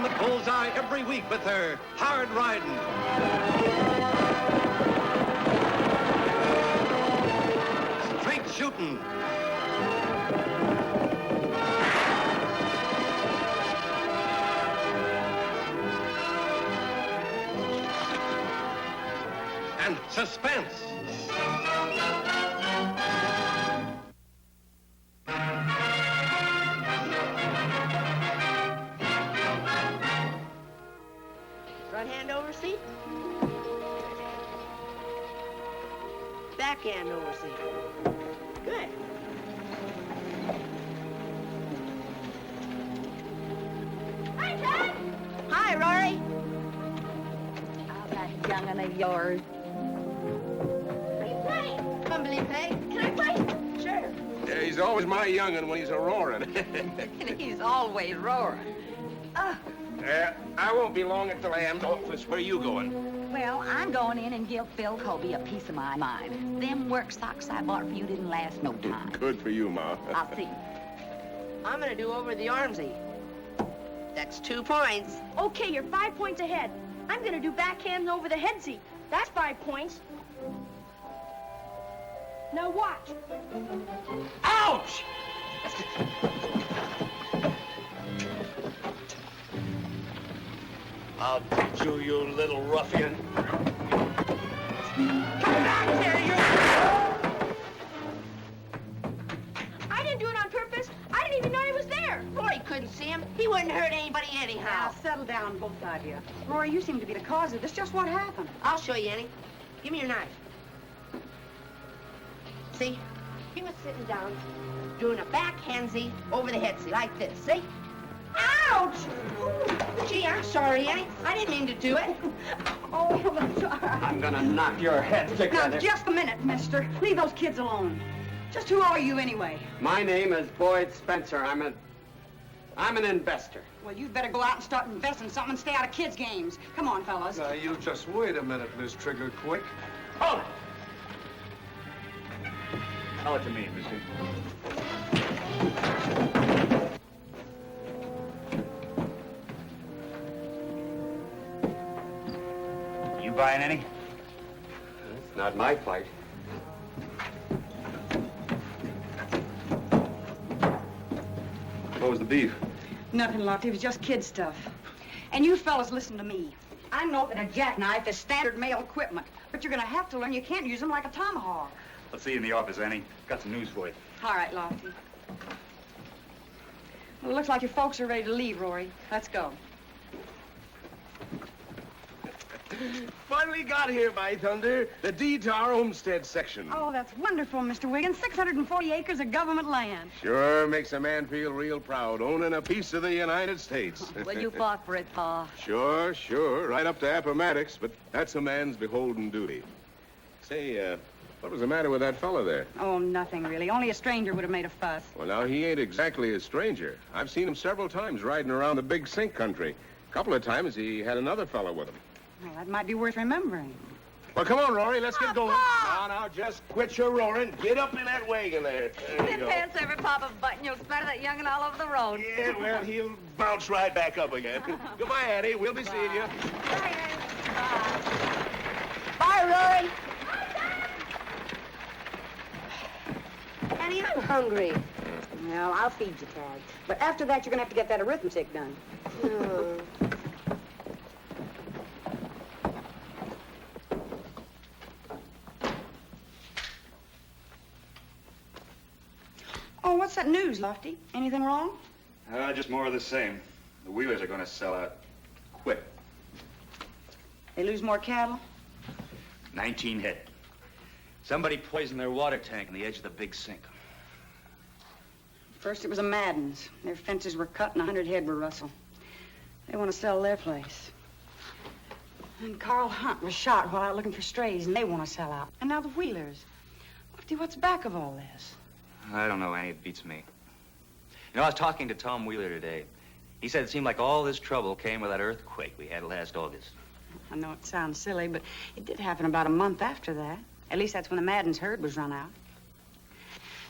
hitting the bullseye every week with her hard riding. Straight shooting. And suspense. Front hand over seat. Back hand over seat. Good. Hi, Tagg! Hi, Rory. Oh, that young'un of yours. What are you playing? Come, Billy Peg. Can I play? Sure. Yeah, he's always my young'un when he's a-roaring. He's always roaring. I won't be long at the land office. Where are you going? Well, I'm going in and give Phil Colby a piece of my mind. Them work socks I bought for you didn't last no time. Good for you, Ma. I'll see. I'm gonna do over the armsy. That's 2 points. Okay, you're 5 points ahead. I'm gonna do backhand over the head seat. That's 5 points. Now watch. Ouch! I'll teach you, you little ruffian. Come back here, you... I didn't do it on purpose. I didn't even know he was there. Rory couldn't see him. He wouldn't hurt anybody anyhow. Now, settle down, both of you. Rory, you seem to be the cause of this. Just what happened? I'll show you, Annie. Give me your knife. See? He was sitting down, doing a backhandsy over the headsy, like this. See? Ouch! Ooh. Gee, I'm sorry, Annie. I didn't mean to do it. Oh, I'm sorry. I'm gonna knock your head Now, together. just a minute, mister. Leave those kids alone. Just who are you, anyway? My name is Boyd Spencer. I'm an investor. Well, you'd better go out and start investing something and stay out of kids' games. Come on, fellas. Now, you just wait a minute, Miss Trigger Quick. Hold it! Tell it to me, Missy. You buying any? It's not my fight. What was the beef? Nothing, Lofty. It was just kid stuff. And you fellas, listen to me. I know that a jackknife is standard male equipment, but you're gonna have to learn you can't use them like a tomahawk. I'll see you in the office, Annie. Got some news for you. All right, Lofty. Well, it looks like your folks are ready to leave, Rory. Let's go. Finally got here, by thunder. The deed to our homestead section. Oh, that's wonderful, Mr. Wiggins. 640 acres of government land. Sure makes a man feel real proud, owning a piece of the United States. Well, you fought for it, Pa. Sure, sure. Right up to Appomattox, but that's a man's beholden duty. Say, what was the matter with that fella there? Oh, nothing, really. Only a stranger would have made a fuss. Well, now, he ain't exactly a stranger. I've seen him several times riding around the Big Sink country. A couple of times he had another fella with him. Well, that might be worth remembering. Well, come on, Rory, let's get going. Pa! Now, just quit your roaring. Get up in that wagon there. There you Thin go. pants every pop of button. You'll spatter that young'un all over the road. Yeah, well, he'll bounce right back up again. Goodbye, Annie. We'll be seeing you. Bye, Annie. Bye, Rory. Annie, I'm hungry. Well, I'll feed you, Tagg. But after that, you're gonna have to get that arithmetic done. Oh, what's that news, Lofty? Anything wrong? Just more of the same. The Wheelers are gonna sell out. Quick. They lose more cattle? 19 head. Somebody poisoned their water tank on the edge of the Big Sink. First, it was a Madden's. Their fences were cut and 100 head were rustled. They want to sell their place. And Carl Hunt was shot while out looking for strays, and they want to sell out. And now the Wheelers. Lofty, what's back of all this? I don't know, Annie. It beats me. You know, I was talking to Tom Wheeler today. He said it seemed like all this trouble came with that earthquake we had last August. I know it sounds silly, but it did happen about a month after that. At least that's when the Madden's herd was run out.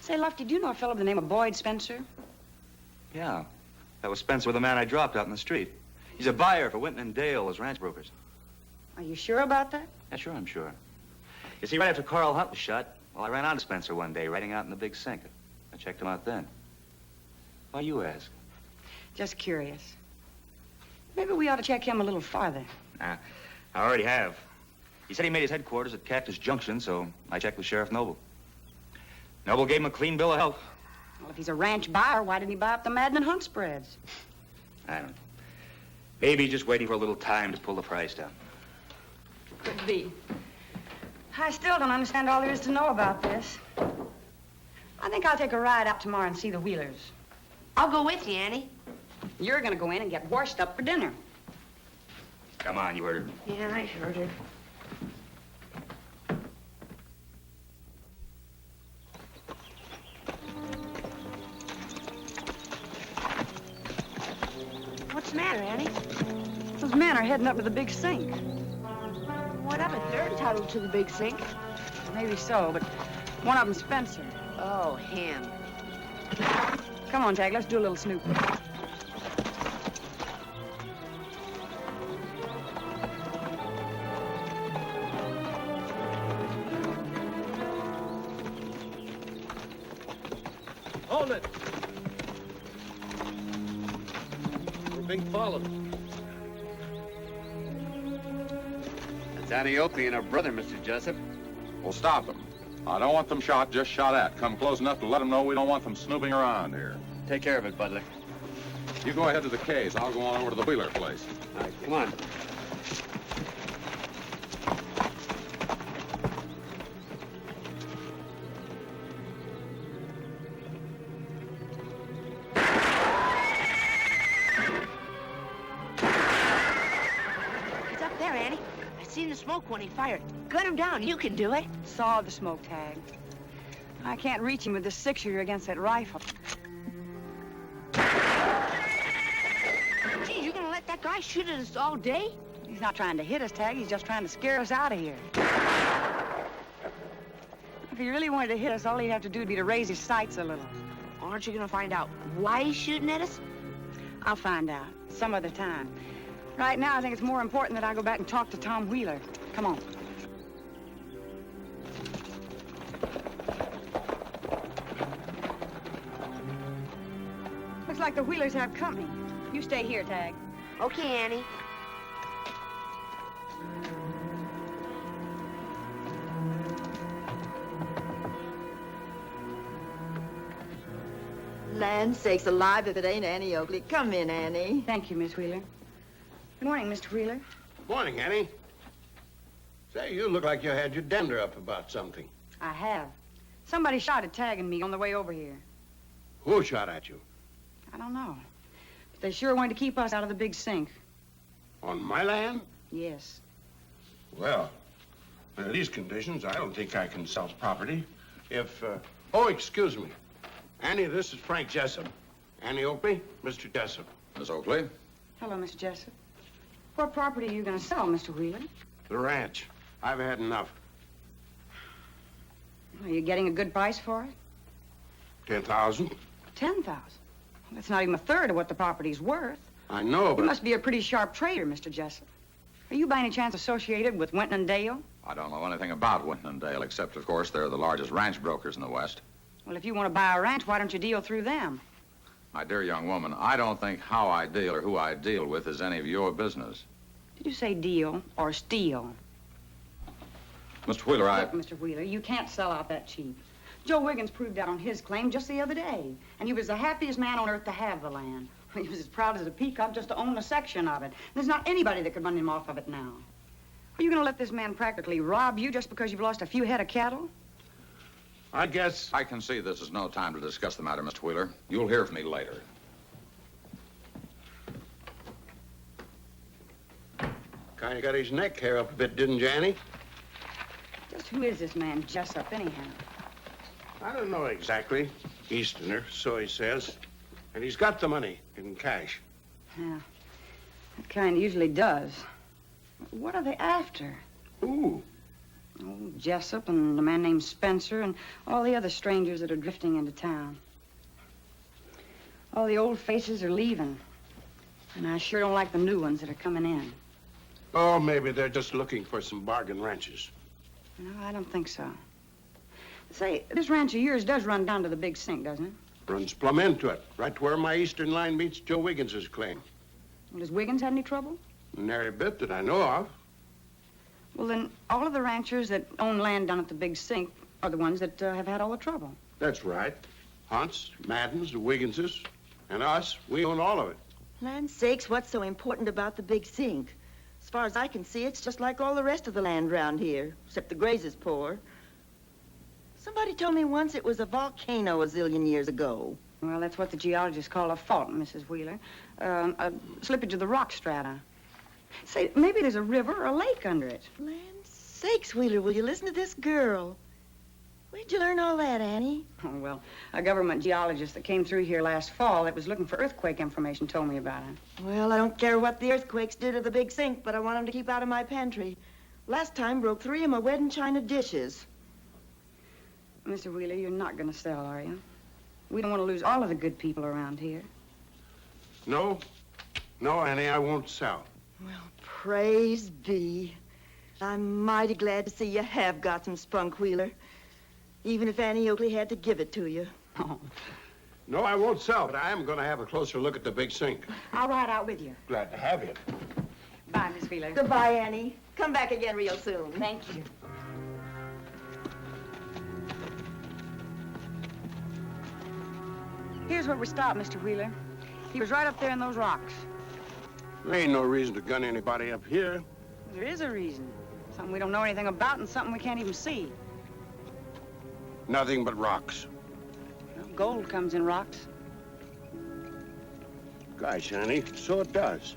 Say, Lofty, do you know a fellow by the name of Boyd Spencer? Yeah. That was Spencer, the man I dropped out in the street. He's a buyer for Winton and Dale as ranch brokers. Are you sure about that? Yeah, sure, I'm sure. You see, right after Carl Hunt was shot, well, I ran on to Spencer one day, riding out in the big sink. I checked him out then. Why you ask? Just curious. Maybe we ought to check him a little farther. Nah, I already have. He said he made his headquarters at Cactus Junction, so I checked with Sheriff Noble. Noble gave him a clean bill of health. Well, if he's a ranch buyer, why didn't he buy up the Madden and Hunt spreads? I don't know. Maybe he's just waiting for a little time to pull the price down. Could be. I still don't understand all there is to know about this. I think I'll take a ride out tomorrow and see the Wheelers. I'll go with you, Annie. You're gonna go in and get washed up for dinner. Come on, you heard her. Yeah, I heard her. What's the matter, Annie? Those men are heading up to the big sink. Whatever, they're entitled to the big sink. Maybe so, but one of them's Spencer. Oh, him. Come on, Tagg, let's do a little snooping. Hold it. We're being followed. That's Annie Oakley and her brother, Mr. Jessup. We'll stop them. I don't want them shot, just shot at. Come close enough to let them know we don't want them snooping around here. Take care of it, Butler. You go ahead to the K's. I'll go on over to the Wheeler place. All right, come on. He's up there, Annie. I seen the smoke when he fired. Gun him down. You can do it. Saw the smoke, Tagg. I can't reach him with this 6-shooter against that rifle. Gee, you're gonna let that guy shoot at us all day? He's not trying to hit us, Tagg. He's just trying to scare us out of here. If he really wanted to hit us, all he'd have to do would be to raise his sights a little. Aren't you gonna find out why he's shooting at us? I'll find out some other time. Right now, I think it's more important that I go back and talk to Tom Wheeler. Come on. Looks like the Wheelers have company. You stay here, Tagg. Okay, Annie. Land sakes alive if it ain't Annie Oakley. Come in, Annie. Thank you, Miss Wheeler. Good morning, Mr. Wheeler. Morning, Annie. Say, you look like you had your dander up about something. I have. Somebody shot at Tagg and me on the way over here. Who shot at you? I don't know. But they sure wanted to keep us out of the big sink. On my land? Yes. Well, under these conditions, I don't think I can sell property. Oh, excuse me. Annie, this is Frank Jessup. Annie Oakley, Mr. Jessup. Miss Oakley? Hello, Mr. Jessup. What property are you going to sell, Mr. Wheeler? The ranch. I've had enough. Are you getting a good price for it? 10,000. 10,000. Well, that's not even a third of what the property's worth. I know, You but... must be a pretty sharp trader, Mr. Jessup. Are you by any chance associated with Winton and Dale? I don't know anything about Winton and Dale, except, of course, they're the largest ranch brokers in the West. Well, if you want to buy a ranch, why don't you deal through them? My dear young woman, I don't think how I deal or who I deal with is any of your business. Did you say deal or steal? Mr. Wheeler, Look, Mr. Wheeler, you can't sell out that cheap. Joe Wiggins proved that on his claim just the other day. And he was the happiest man on earth to have the land. He was as proud as a peacock just to own a section of it. There's not anybody that could run him off of it now. Are you going to let this man practically rob you just because you've lost a few head of cattle? I guess... I can see this is no time to discuss the matter, Mr. Wheeler. You'll hear from me later. Kind of got his neck hair up a bit, didn't you, Annie? Just who is this man Jessup, anyhow? I don't know exactly. Easterner, so he says. And he's got the money in cash. Yeah, that kind usually does. What are they after? Who? Oh, Jessup and a man named Spencer and all the other strangers that are drifting into town. All the old faces are leaving. And I sure don't like the new ones that are coming in. Oh, maybe they're just looking for some bargain ranches. No, I don't think so. Say, this ranch of yours does run down to the big sink, doesn't it? Runs plumb into it, right to where my eastern line meets Joe Wiggins's claim. Well, does Wiggins have any trouble? Nary bit that I know of. Well, then, all of the ranchers that own land down at the big sink are the ones that have had all the trouble. That's right. Hunts, Maddens, the Wigginses, and us, we own all of it. Land sakes, what's so important about the big sink? As far as I can see, it's just like all the rest of the land around here, except the graze is poor. Somebody told me once it was a volcano a zillion years ago. Well, that's what the geologists call a fault, Mrs. Wheeler. A slippage of the rock strata. Say, maybe there's a river or a lake under it. Land sakes, Wheeler, will you listen to this girl? Where'd you learn all that, Annie? Oh, well, a government geologist that came through here last fall that was looking for earthquake information told me about it. Well, I don't care what the earthquakes do to the big sink, but I want them to keep out of my pantry. Last time broke 3 of my wedding china dishes. Mr. Wheeler, you're not going to sell, are you? We don't want to lose all of the good people around here. No, Annie, I won't sell. Well, praise be. I'm mighty glad to see you have got some spunk, Wheeler. Even if Annie Oakley had to give it to you. Oh. No, I won't sell, but I am going to have a closer look at the big sink. I'll ride out with you. Glad to have you. Bye, Miss Wheeler. Goodbye, Annie. Come back again real soon. Thank you. Here's where we stopped, Mr. Wheeler. He was right up there in those rocks. There ain't no reason to gun anybody up here. There is a reason. Something we don't know anything about and something we can't even see. Nothing but rocks. Well, gold comes in rocks. Gosh, Annie, so it does.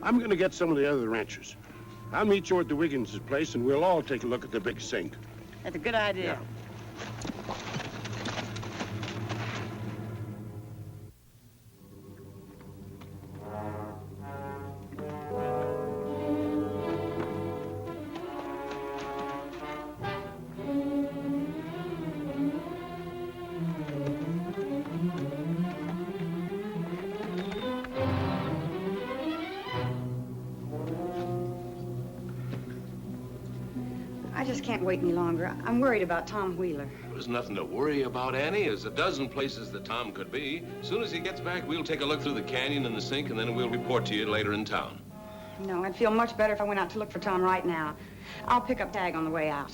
I'm going to get some of the other ranchers. I'll meet you at the Wiggins' place, and we'll all take a look at the big sink. That's a good idea. Yeah. I just can't wait any longer. I'm worried about Tom Wheeler. There's nothing to worry about, Annie. There's a dozen places that Tom could be. As soon as he gets back, we'll take a look through the canyon and the sink, and then we'll report to you later in town. No, I'd feel much better if I went out to look for Tom right now. I'll pick up Tagg on the way out.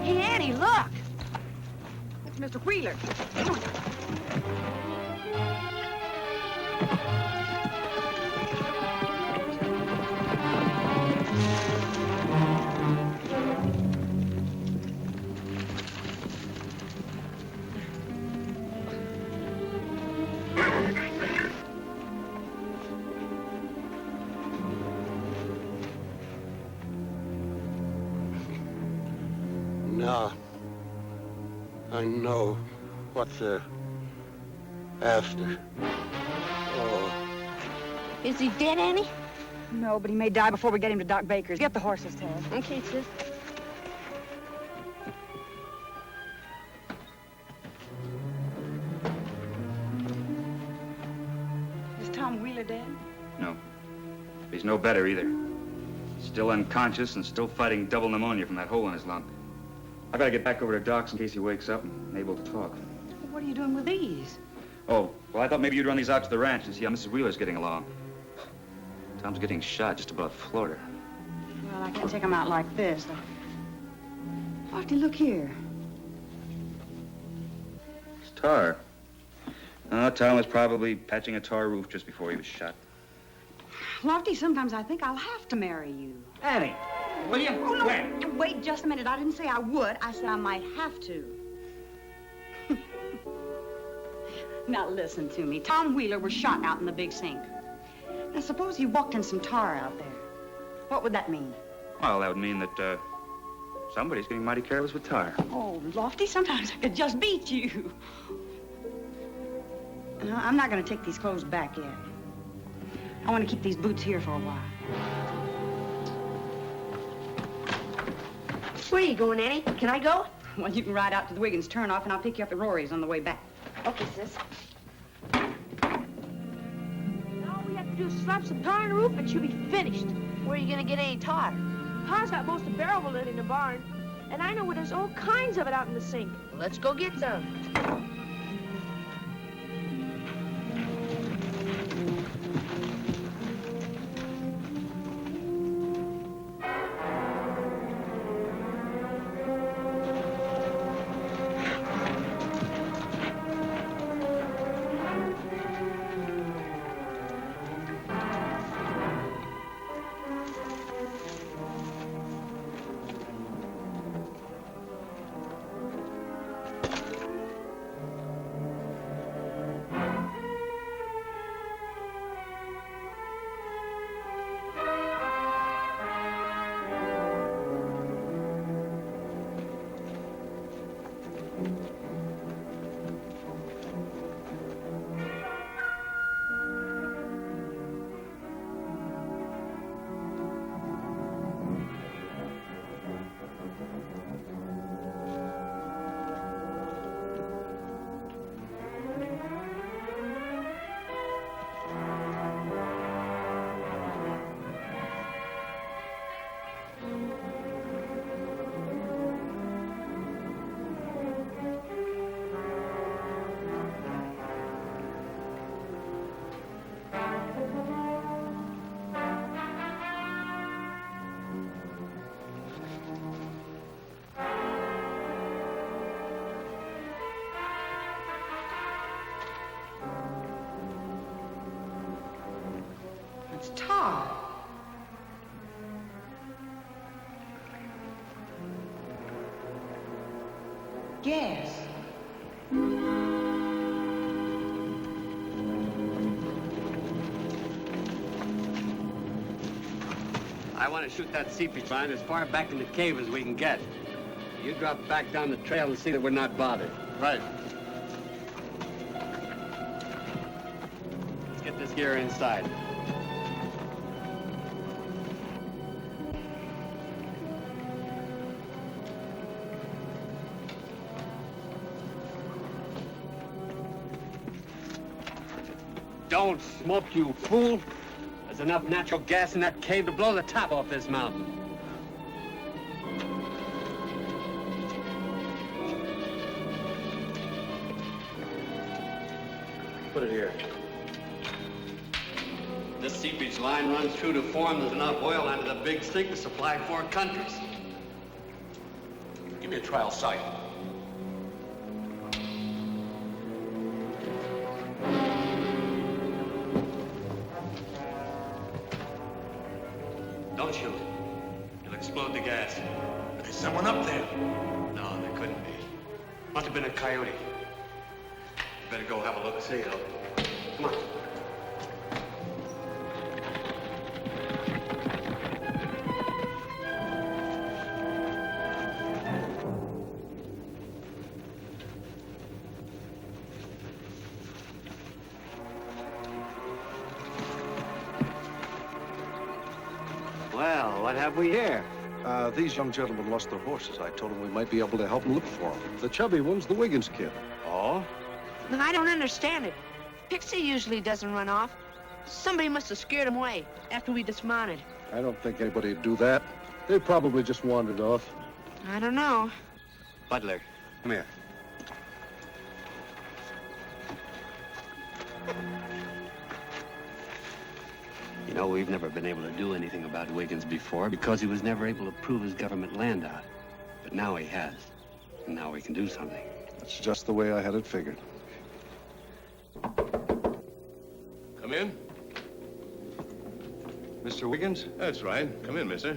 Hey, Annie, look. It's Mr. Wheeler. Come on. Now, I know what they're after. Oh. Is he dead, Annie? No, but he may die before we get him to Doc Baker's. Get the horses, Ted. Okay, sis. Is Tom Wheeler dead? No. He's no better either. Still unconscious and still fighting double pneumonia from that hole in his lung. I gotta get back over to Doc's in case he wakes up and able to talk. What are you doing with these? Oh, well, I thought maybe you'd run these out to the ranch and see how Mrs. Wheeler's getting along. Tom's getting shot just above Florida. Well, I can't take them out like this. Lofty, look here. It's tar. Tom was probably patching a tar roof just before he was shot. Lofty, sometimes I think I'll have to marry you. Annie, will you? Oh, no. Wait just a minute. I didn't say I would. I said I might have to. Now, listen to me. Tom Wheeler was shot out in the big sink. Now, suppose he walked in some tar out there. What would that mean? Well, that would mean that, somebody's getting mighty careless with tar. Oh, Lofty, sometimes I could just beat you. No, I'm not going to take these clothes back yet. I want to keep these boots here for a while. Where are you going, Annie? Can I go? Well, you can ride out to the Wiggins turnoff, and I'll pick you up at Rory's on the way back. Okay, sis. All we have to do is slap some tar on the roof and she'll be finished. Where are you gonna get any tar? Pa's got most of the barrel of it in the barn. And I know where there's all kinds of it out in the sink. Let's go get some. It's tar. Gas. I want to shoot that seepage line as far back in the cave as we can get. You drop back down the trail and see that we're not bothered. Right. Let's get this gear inside. Don't smoke, you fool. There's enough natural gas in that cave to blow the top off this mountain. Put it here. This seepage line runs through to form there's enough oil under the big sink to supply 4 countries. Give me a trial sight. Don't shoot. You'll explode the gas. There's someone up there. No, there couldn't be. Must have been a coyote. Better go have a look. See, come on. Well, what have we here? These young gentlemen lost their horses. I told them we might be able to help them look for them. The chubby one's the Wiggins kid. Oh? No, I don't understand it. Pixie usually doesn't run off. Somebody must have scared him away after we dismounted. I don't think anybody would do that. They probably just wandered off. I don't know. Butler, come here. You know, we've never been able to do anything about Wiggins before because he was never able to prove his government land out. But now he has. And now we can do something. That's just the way I had it figured. Come in. Mr. Wiggins, That's right. Come in, mister.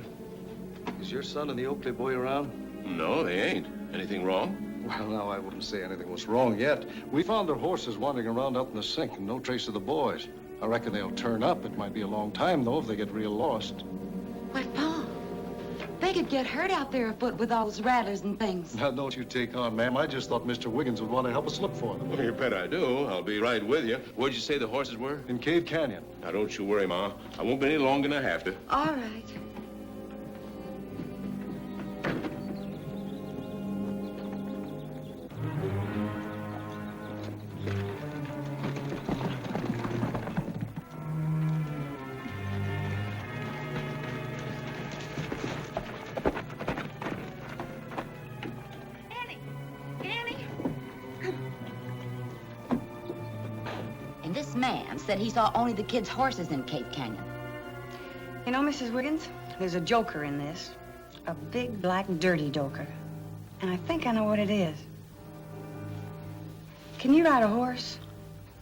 is your son and the Oakley boy around? No, they ain't. Anything wrong? Well, no, I wouldn't say anything was wrong yet. We found their horses wandering around out in the sink and no trace of the boys. I reckon they'll turn up. It might be a long time, though, if they get real lost. Why, Pa, they could get hurt out there afoot with all those rattlers and things. Now, don't you take on, ma'am. I just thought Mr. Wiggins would want to help us look for them. Well, you bet I do. I'll be right with you. Where'd you say the horses were? In Cave Canyon. Now, don't you worry, Ma. I won't be any longer than I have to. All right. man said he saw only the kids' horses in Cave Canyon. You know, Mrs. Wiggins, there's a joker in this. A big, black, dirty joker. And I think I know what it is. Can you ride a horse?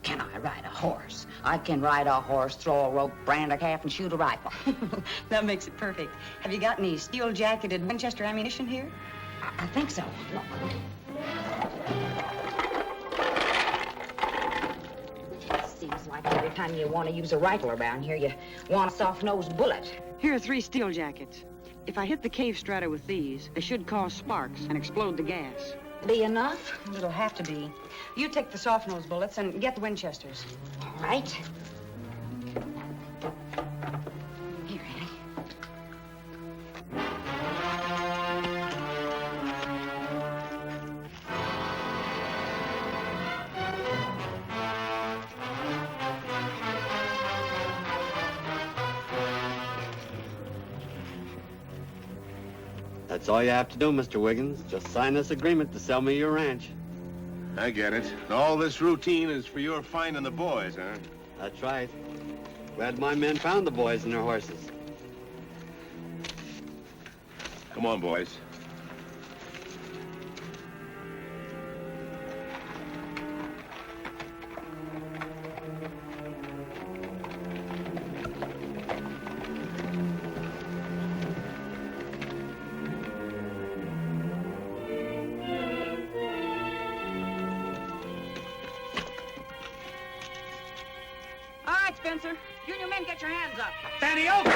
Can I ride a horse? I can ride a horse, throw a rope, brand a calf, and shoot a rifle. That makes it perfect. Have you got any steel-jacketed Winchester ammunition here? I think so. Look. Seems like every time you want to use a rifle around here, you want a soft-nosed bullet. Here are 3 steel jackets. If I hit the cave strata with these, they should cause sparks and explode the gas. Be enough? It'll have to be. You take the soft-nosed bullets and get the Winchesters. All right. Here, Annie. That's all you have to do, Mr. Wiggins. Just sign this agreement to sell me your ranch. I get it. All this routine is for your finding the boys, huh? That's right. Glad my men found the boys and their horses. Come on, boys. Spencer, you and your men get your hands up. Annie Oakley!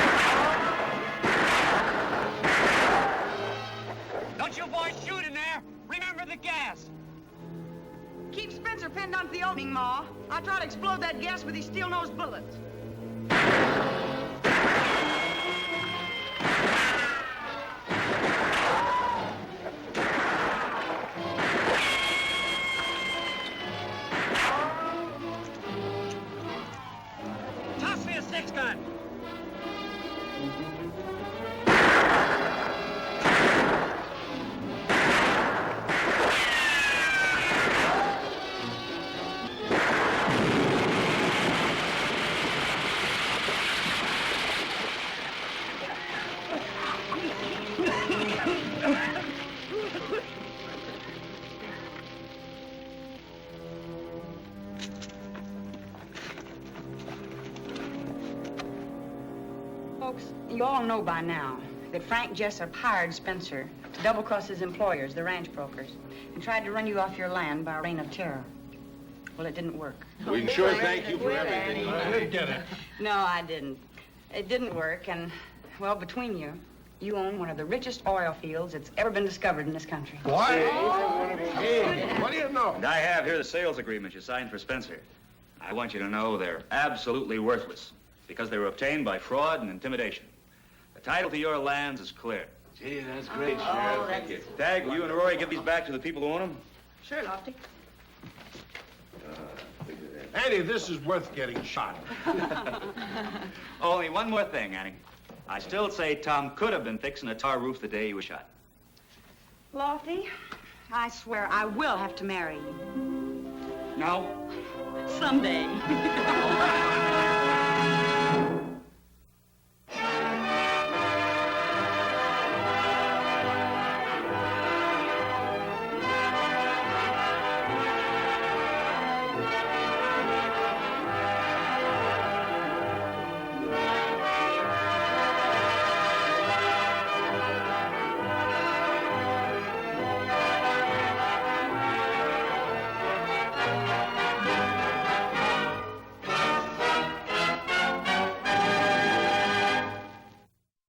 Don't you boys shoot in there. Remember the gas. Keep Spencer pinned onto the opening, Ma. I'll try to explode that gas with these steel-nosed bullets. Toss me a 6-gun. Folks, you all know by now that Frank Jessup hired Spencer to double-cross his employers, the ranch brokers, and tried to run you off your land by a reign of terror. Well, it didn't work. We can sure thank you for everything. I didn't get it. No, I didn't. It didn't work, and, well, between you, you own one of the richest oil fields that's ever been discovered in this country. What? Hey, what do you know? And I have here the sales agreement you signed for Spencer. I want you to know they're absolutely worthless because they were obtained by fraud and intimidation. The title to your lands is clear. Gee, that's great, Sheriff. Thank you. Tagg, will you and Rory give these back to the people who own them? Sure, Lofty. Annie, this is worth getting shot. Only one more thing, Annie. I still say Tom could have been fixing a tar roof the day he was shot. Lofty, I swear I will have to marry you. No? Someday.